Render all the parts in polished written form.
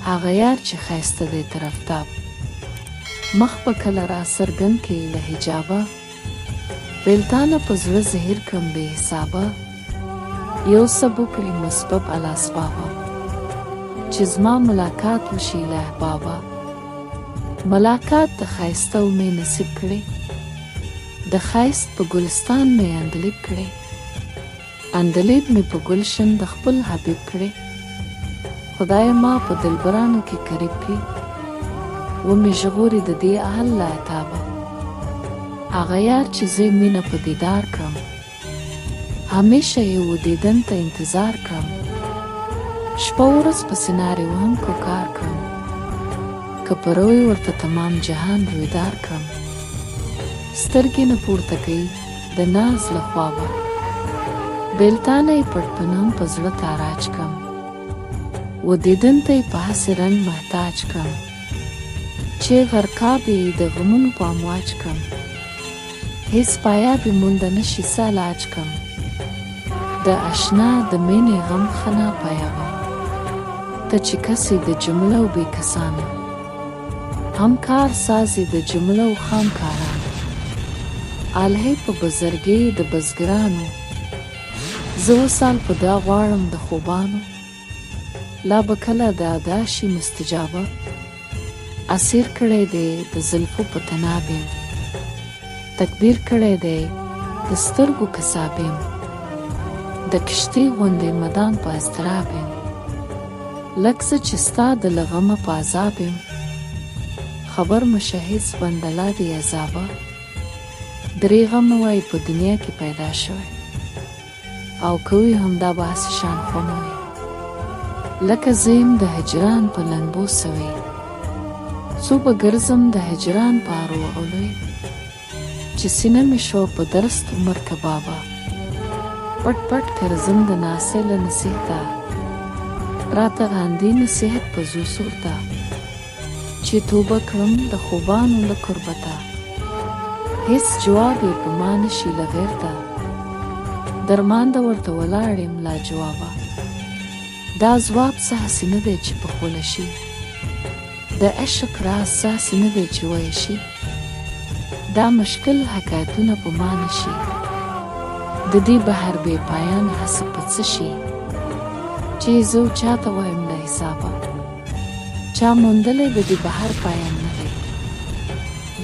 هغه یار چې ښایسته دی تر افتاب، مخ به کله را څرګند کړي له حجابه، بیلتانه په زړه زهیر کړم بې حسابه، یو څه وکړي مسبب الاسبابه، چې زما ملاقات وشي له احبابه. ملاقات د ښایسته مې نصیب کړي، د ښایست په ګلستان مې اندلیب کړي، اندلیب مې په ګلشن د خپل حبیب کړي. خدای ما په دلبرانو کې قریب کړي، ومې ژغوري د دې اهل له عتابه. هغه یار چې زه مینه په دیدار کړم، همیشه یې و دیدن ته انتظار کړم. شپه ورځ په سیناریو هم کوکار کړم، که په روی ورته تمام جهان رویدار کړم. سترګې نه پورته کوي د ناز له خوابه، بیلتانه یې پټ پنهان په زړه تاراج کړم. و دیدن ته یې په هسې رنګ محتاج کړم، چې غرقاب یې د غمونو په امواج کړم. هیڅ پایابي مونده نشي څه علاج کړم، د اشنا د مینې غم ښه ناپایابه. ته چې کسې د جمله و بې کسانو، همکار سازي د جمله و خامکارانو. الهی په بزرګۍ د بزګرانو، زه وصال په دا غواړم د خوبانو. لا به کله د ادا شي مستجابه، اسیر کړی دی د زلفو په تناب یم، تکبیر کړی دی د سترګو کساب یم، د کشتۍ غوندې مدام په اضطراب یم. لږ څه چې ستا د له غمه په عذاب یم، خبر مشه هېڅ بنده لا د عذابه. درې غمه وایي په دنیا کې پیدا شوی، او کوي همدا به هسې شان خونه وي. لکه زه یم د هجران په لنبو سوی، څو به ګرځم د هجران په ارو اولوی. چې سینه مې شو په درست عمر کبابه، پټ پټ کرځم د ناسې له نصیحته، راته غاندي نصیحت په زو صورته. چې توبه کړم د خوبانو له قربته، هیڅ جواب یې په ما نشي له غیر ته. درمانده ورته ولاړ یم لا جوابه، دا ځواب څه هسې نه دی چې په خوله شي، د عشق راز څه هسې نه دی چې ویل شي. دا مشکل حکایتونه په ما نشي، د دې بحر بې پایان هسې په څه شي. چې زه چاته وایم له حسابه، چا موندلی د دې بحر پایان نه دی.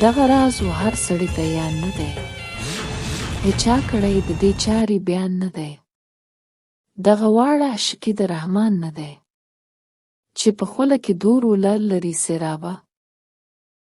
دغه راز و هر سړي ته یان نه دی، هیچا کړی د دې چارې بیان نه دی. دغه واړه عاشقي د رحمان نه دی، چې په خوله کې دور ولر لري سیرابه.